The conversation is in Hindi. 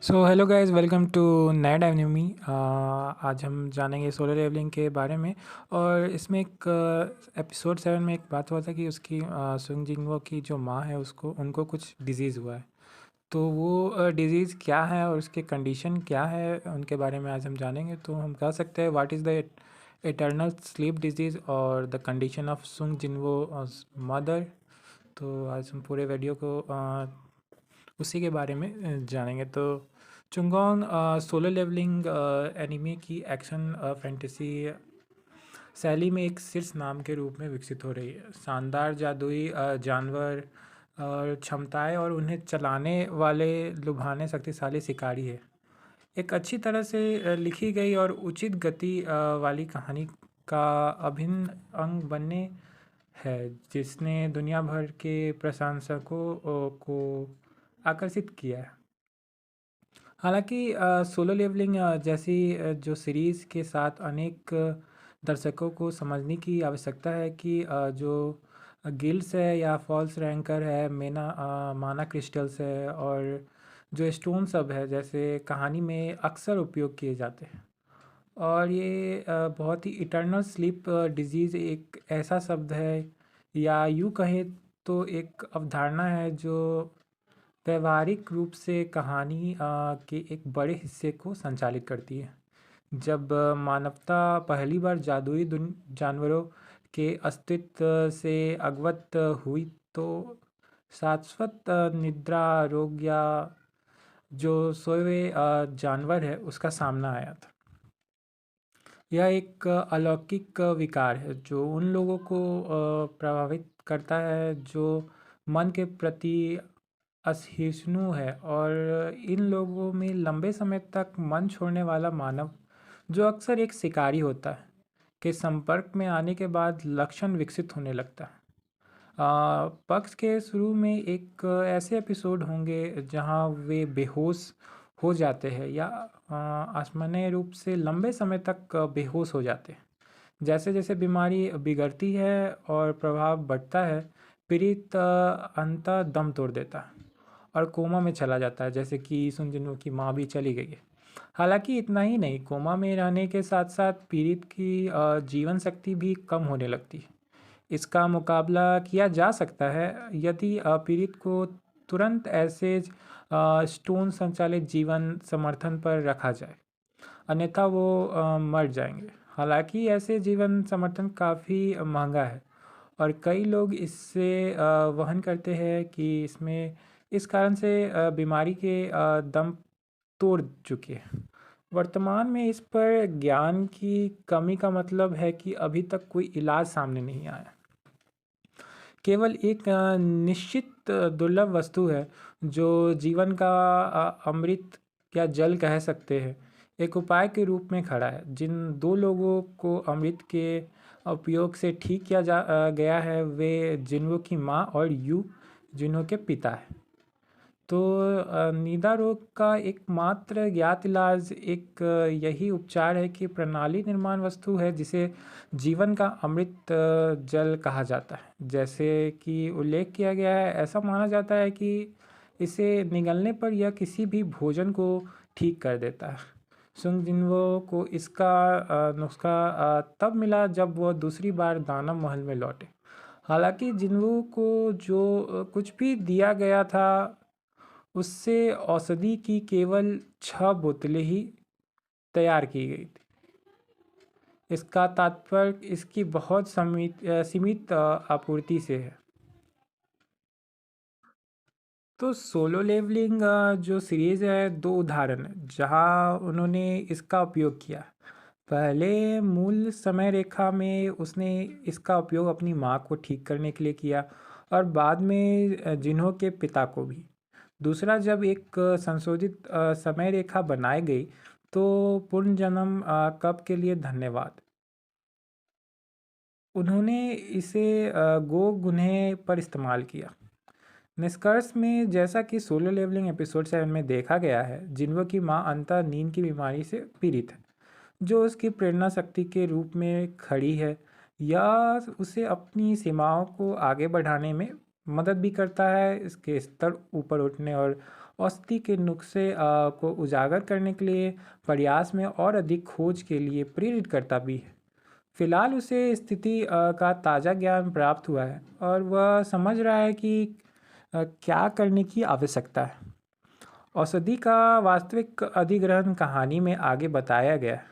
So hello guys, welcome to night avenue me. आज हम जानेंगे सोलर लेवलिंग के बारे में। और इसमें एक एपिसोड 7 में एक बात हुआ था कि उसकी सुंग जिंगवो की जो माँ है उसको उनको कुछ डिजीज़ हुआ है। तो वो डिज़ीज़ क्या है और उसके कंडीशन क्या है उनके बारे में आज हम जानेंगे। तो हम कह सकते हैं what is the eternal sleep disease और द कंडीशन ऑफ सुंग जिनवो मदर। तो आज हम पूरे वीडियो को उसी के बारे में जानेंगे। तो चुंगोंग सोलो लेवलिंग एनीमे की एक्शन फैंटेसी शैली में एक शीर्ष नाम के रूप में विकसित हो रही है। शानदार जादुई जानवर और क्षमताएं और उन्हें चलाने वाले लुभाने शक्तिशाली शिकारी है। एक अच्छी तरह से लिखी गई और उचित गति वाली कहानी का अभिन्न अंग बनने है जिसने दुनिया भर के प्रशंसकों को आकर्षित किया है। हालांकि सोलो लेवलिंग जैसी जो सीरीज़ के साथ अनेक दर्शकों को समझने की आवश्यकता है कि जो गिल्ड्स है या फॉल्स रैंकर है, माना क्रिस्टल्स है और जो स्टोन सब है जैसे कहानी में अक्सर उपयोग किए जाते हैं। और ये बहुत ही इटर्नल स्लीप डिजीज़ एक ऐसा शब्द है या यूँ कहें तो एक अवधारणा है जो व्यावहारिक रूप से कहानी के एक बड़े हिस्से को संचालित करती है। जब मानवता पहली बार जादुई जानवरों के अस्तित्व से अवगत हुई तो शाश्वत निद्रा रोग या जो सोए हुए जानवर है उसका सामना आया था। यह एक अलौकिक विकार है जो उन लोगों को प्रभावित करता है जो मन के प्रति असहिष्णु है, और इन लोगों में लंबे समय तक मन छोड़ने वाला मानव जो अक्सर एक शिकारी होता है के संपर्क में आने के बाद लक्षण विकसित होने लगता है। पक्ष के शुरू में एक ऐसे एपिसोड होंगे जहां वे बेहोश हो जाते हैं या असामान्य रूप से लंबे समय तक बेहोश हो जाते हैं। जैसे जैसे बीमारी बिगड़ती है और प्रभाव बढ़ता है, पीड़ित अंततः दम तोड़ देता है और कोमा में चला जाता है, जैसे कि सुन जिन्हों की माँ भी चली गई है। हालांकि इतना ही नहीं, कोमा में रहने के साथ साथ पीड़ित की जीवन शक्ति भी कम होने लगती है। इसका मुकाबला किया जा सकता है यदि पीड़ित को तुरंत ऐसे स्टोन संचालित जीवन समर्थन पर रखा जाए, अन्यथा वो मर जाएंगे। हालांकि ऐसे जीवन समर्थन काफ़ी महंगा है और कई लोग इससे वहन करते हैं कि इसमें इस कारण से बीमारी के दम तोड़ चुके हैं। वर्तमान में इस पर ज्ञान की कमी का मतलब है कि अभी तक कोई इलाज सामने नहीं आया। केवल एक निश्चित दुर्लभ वस्तु है जो जीवन का अमृत या जल कह सकते हैं, एक उपाय के रूप में खड़ा है। जिन दो लोगों को अमृत के उपयोग से ठीक किया गया है वे जिन्हों की माँ और यू जिन्हों के पिता है। तो नींदा रोग का एकमात्र ज्ञात इलाज एक यही उपचार है कि प्रणाली निर्माण वस्तु है जिसे जीवन का अमृत जल कहा जाता है। जैसे कि उल्लेख किया गया है, ऐसा माना जाता है कि इसे निगलने पर यह किसी भी भोजन को ठीक कर देता है। सुंग जिन्वो को इसका नुस्खा तब मिला जब वह दूसरी बार दानव महल में लौटे। हालांकि जिन्वो को जो कुछ भी दिया गया था उससे औषधि की केवल 6 बोतलें ही तैयार की गई थी। इसका तात्पर्य इसकी बहुत सीमित आपूर्ति से है। तो सोलो लेवलिंग जो सीरीज़ है, दो उदाहरण है जहां उन्होंने इसका उपयोग किया। पहले मूल समय रेखा में उसने इसका उपयोग अपनी माँ को ठीक करने के लिए किया और बाद में जिन्हों के पिता को भी। दूसरा, जब एक संशोधित समय रेखा बनाई गई तो पुनर्जन्म कब के लिए धन्यवाद, उन्होंने इसे गो गुन्हे पर इस्तेमाल किया। निष्कर्ष में, जैसा कि सोलो लेवलिंग एपिसोड 7 में देखा गया है, जिन्हों की माँ अंतः नींद की बीमारी से पीड़ित है जो उसकी प्रेरणा शक्ति के रूप में खड़ी है या उसे अपनी सीमाओं को आगे बढ़ाने में मदद भी करता है, इसके स्तर ऊपर उठने और औषधि के नुस्खे को उजागर करने के लिए प्रयास में और अधिक खोज के लिए प्रेरित करता भी है। फिलहाल उसे स्थिति का ताज़ा ज्ञान प्राप्त हुआ है और वह समझ रहा है कि क्या करने की आवश्यकता है। औषधि का वास्तविक अधिग्रहण कहानी में आगे बताया गया है।